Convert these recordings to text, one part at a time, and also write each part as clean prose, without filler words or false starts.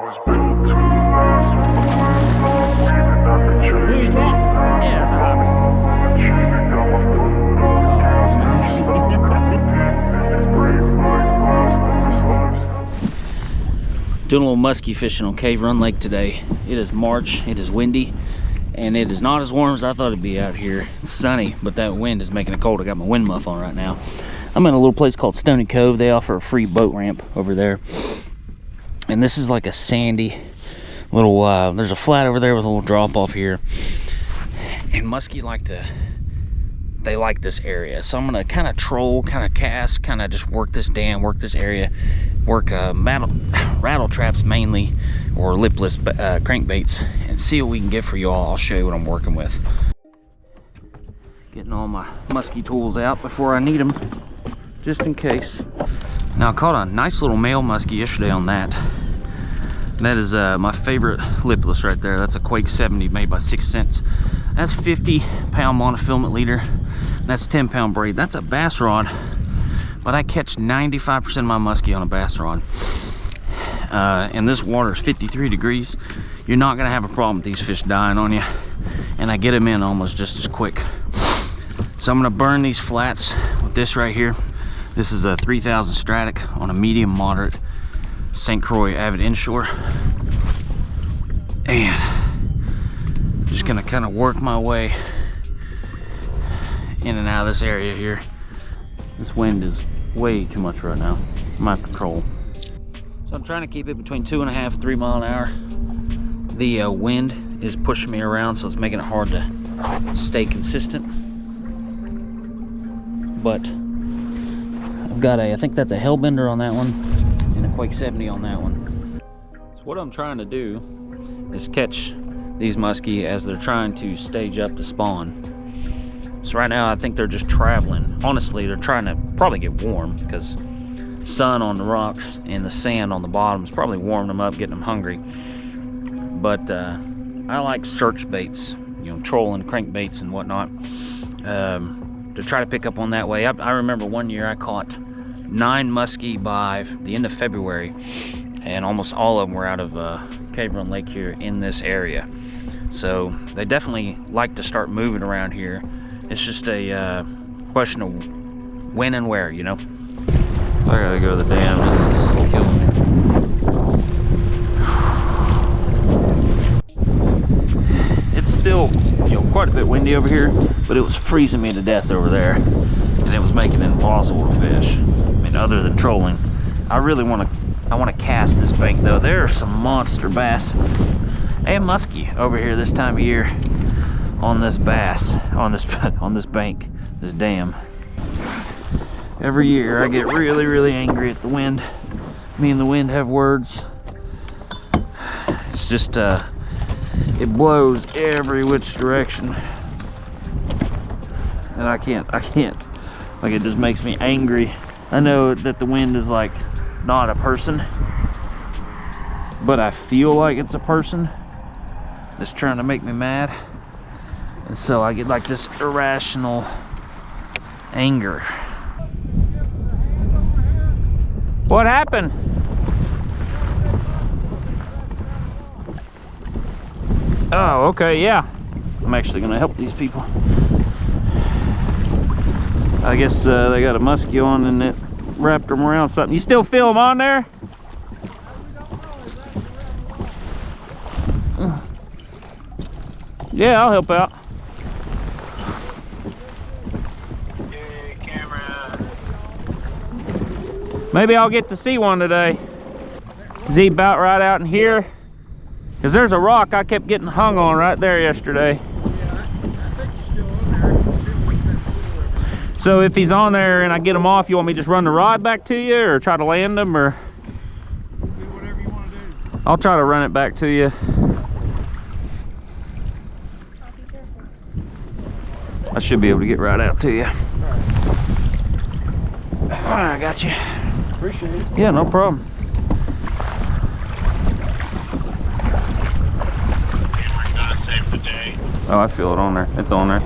Doing a little muskie fishing on Cave Run Lake today. It is March, it is windy, and it is not as warm as I thought it'd be out here. It's sunny, but that wind is making it cold. I got my wind muff on right now. I'm in a little place called Stony Cove. They offer a free boat ramp over there. And this is like a sandy little, there's a flat over there with a little drop off here. And muskie they like this area. So I'm gonna kind of troll, kind of cast, kind of just work this dam, work this area, work rattle traps mainly, or lipless crankbaits, and see what we can get for you all. I'll show you what I'm working with. Getting all my muskie tools out before I need them, just in case. Now I caught a nice little male muskie yesterday on that. That is my favorite lipless right there. That's a Quake 70 made by 6 cents. That's 50-pound monofilament leader. That's 10-pound braid. That's a bass rod, but I catch 95% of my muskie on a bass rod. And this water is 53 degrees. You're not gonna have a problem with these fish dying on you. And I get them in almost just as quick. So I'm gonna burn these flats with this right here. This is a 3000 Stradic on a medium moderate St Croix Avid Inshore. And just gonna kind of work my way in and out of this area here. This wind is way too much right now. I'm out of control. So I'm trying to keep it between 2.5, 3 mile an hour. The wind is pushing me around, so it's making it hard to stay consistent. But I've got I think that's a Hellbender on that one, and a Quake 70 on that one. So what I'm trying to do is catch these muskie as they're trying to stage up to spawn. So right now I think they're just traveling. Honestly, they're trying to probably get warm, because sun on the rocks and the sand on the bottom is probably warming them up, getting them hungry. But I like search baits, you know, trolling crankbaits and whatnot, to try to pick up on that way. I remember one year I caught 9 muskie by the end of February, and almost all of them were out of Cave Run Lake here in this area. So they definitely like to start moving around here. It's just a question of when and where, you know. I gotta go to the dam. This is killing me. It's still, you know, quite a bit windy over here, but it was freezing me to death over there, and it was making it impossible to fish. I mean, other than trolling. I really want to cast this bank though. There are some monster bass and muskie over here this time of year on this bass, on this bank, this dam. Every year I get really angry at the wind. Me and the wind have words. It's just it blows every which direction, and I can't, like, it just makes me angry. I know that the wind is like not a person, but I feel like it's a person that's trying to make me mad. And so I get like this irrational anger. What happened? Oh, okay, yeah. I'm actually gonna help these people. I guess they got a muskie on and it wrapped them around something. You still feel them on there? Yeah, I'll help out. Maybe I'll get to see one today. Is he about right out in here? Because there's a rock I kept getting hung on right there yesterday. Yeah, I think he's still on there. So if he's on there and I get him off, you want me to just run the rod back to you, or try to land him, or? Do whatever you want to do. I'll try to run it back to you. I should be able to get right out to you. Alright, I got you. Appreciate it. Yeah, no problem. Save the day. Oh, I feel it on there. It's on there.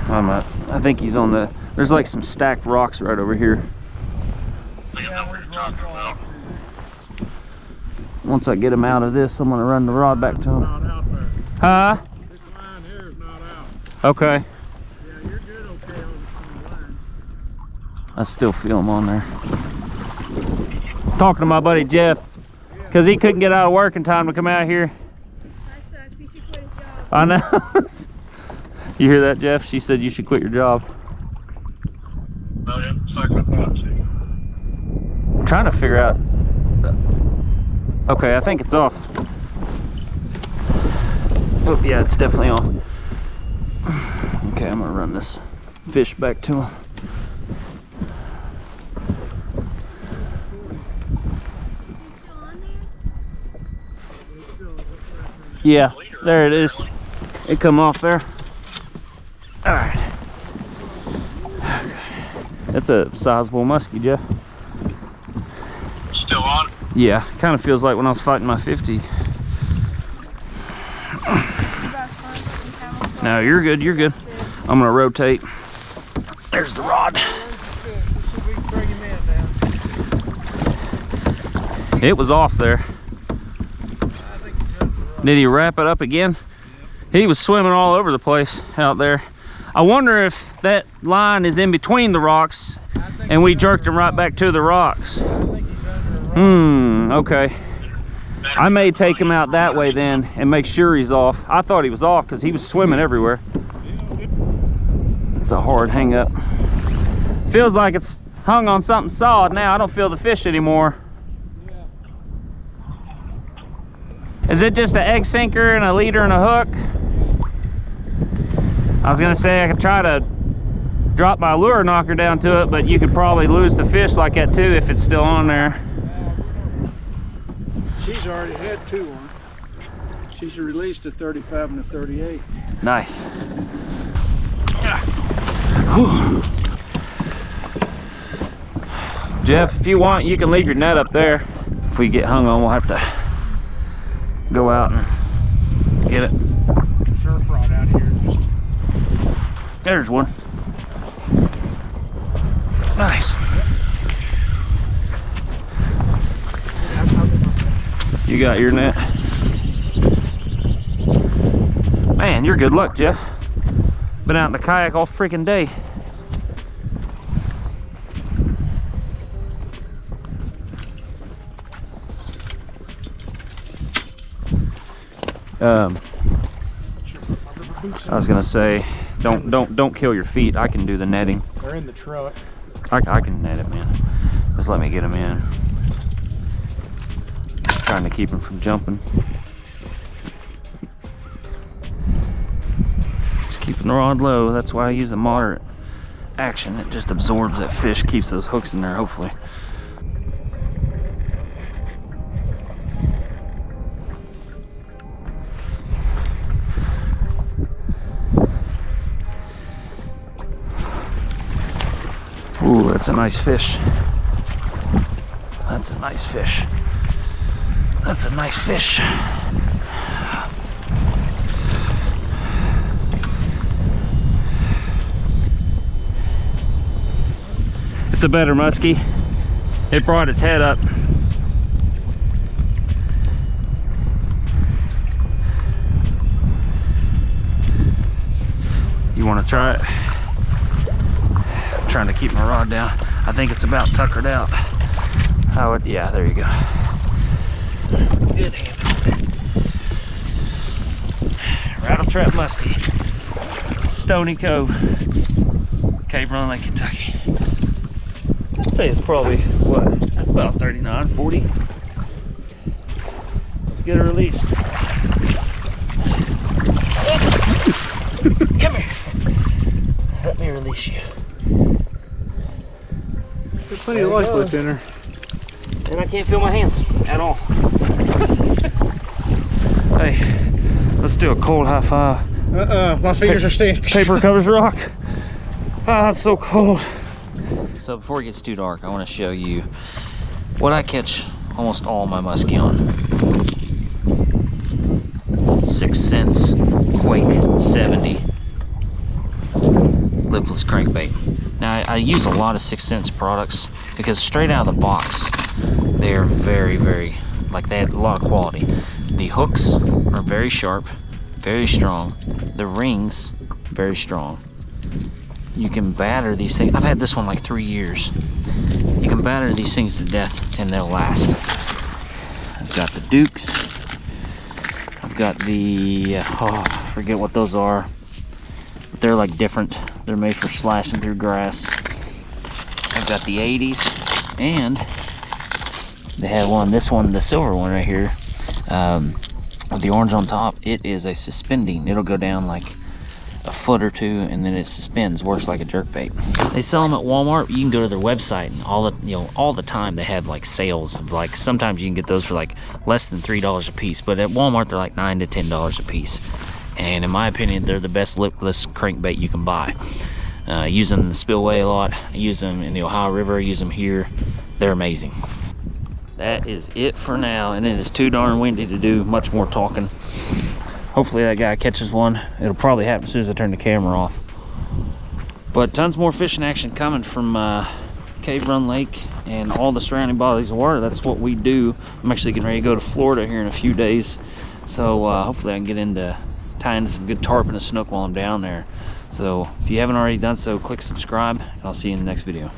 Oh, nice. I think he's on the, there's like some stacked rocks right over here. Yeah, rock off. Once I get him out of this, I'm gonna run the rod back to him. Not out there. Huh? This line here is not out. Okay. Yeah, you're good okay on the line. I still feel him on there. Talking to my buddy Jeff, because he couldn't get out of work in time to come out here. That sucks. He should quit his job. I know. You hear that, Jeff? She said you should quit your job. Oh, yeah, second Apache. I'm trying to figure out. Okay, I think it's off. Oh, yeah, it's definitely off. Okay, I'm gonna run this fish back to him. Still on there? Yeah, there it is. It come off there. All right. That's a sizable muskie, Jeff. Still on? Yeah, kind of feels like when I was fighting my 50. No, you're good, you're good. I'm gonna rotate. There's the rod. It was off there. Did he wrap it up again? He was swimming all over the place out there. I wonder if that line is in between the rocks and we jerked him right back to the rocks. Okay. I may take him out that way then and make sure he's off. I thought he was off because he was swimming everywhere. It's a hard hang up. Feels like it's hung on something solid now. I don't feel the fish anymore. Is it just an egg sinker and a leader and a hook? I was gonna say I could try to drop my lure knocker down to it, but you could probably lose the fish like that too if it's still on there. She's already had two on. She's released a 35 and a 38. Nice. Jeff, if you want, you can leave your net up there. If we get hung on, we'll have to go out and get it. Surf rod out here. There's one. Nice. You got your net. Man, you're good luck, Jeff. Been out in the kayak all freaking day. I was gonna say, don't kill your feet. I can do the netting. They're in the truck. I can net it, man. Just let me get them in. Trying to keep them from jumping. Just keeping the rod low. That's why I use a moderate action. It just absorbs that fish, keeps those hooks in there, hopefully. Ooh, that's a nice fish. That's a nice fish. That's a nice fish. It's a better muskie. It brought its head up. You want to try it? I'm trying to keep my rod down. I think it's about tuckered out. Oh, yeah, there you go. Good hand. Rattle trap muskie. Stony Cove, Cave Run, Lake Kentucky. I'd say it's probably, what? That's about 39, 40. Let's get her released. Come here. Let me release you. There's plenty of life left in her. And I can't feel my hands at all. Hey, let's do a cold high five. My fingers are staying. Paper covers rock. Ah, it's so cold. So before it gets too dark, I want to show you what I catch almost all my muskie on. 6 cents Quake 70 lipless crankbait. Now I use a lot of 6 Sense products because straight out of the box, they are very, like they have a lot of quality. The hooks are very sharp, very strong. The rings, very strong. You can batter these things. I've had this one like 3 years. You can batter these things to death and they'll last. I've got the Dukes. I've got the, I forget what those are. But they're like different. They're made for slashing through grass. I've got the 80s, and they have one, this one, the silver one right here, with the orange on top. It is a suspending. It'll go down like a foot or two, and then it suspends, works like a jerkbait. They sell them at Walmart. You can go to their website, and all the time they have like sales of like, sometimes you can get those for like less than $3 a piece, but at Walmart they're like $9 to $10 a piece. And in my opinion, they're the best lipless crankbait you can buy. I use them in the spillway a lot. I use them in the Ohio River. I use them here. They're amazing. That is it for now, and it is too darn windy to do much more talking. Hopefully that guy catches one. It'll probably happen as soon as I turn the camera off. But tons more fishing action coming from Cave Run Lake and all the surrounding bodies of water. That's what we do. I'm actually getting ready to go to Florida here in a few days. So hopefully I can get into tying some good tarp and a snook while I'm down there. So if you haven't already done so, click subscribe, and I'll see you in the next video.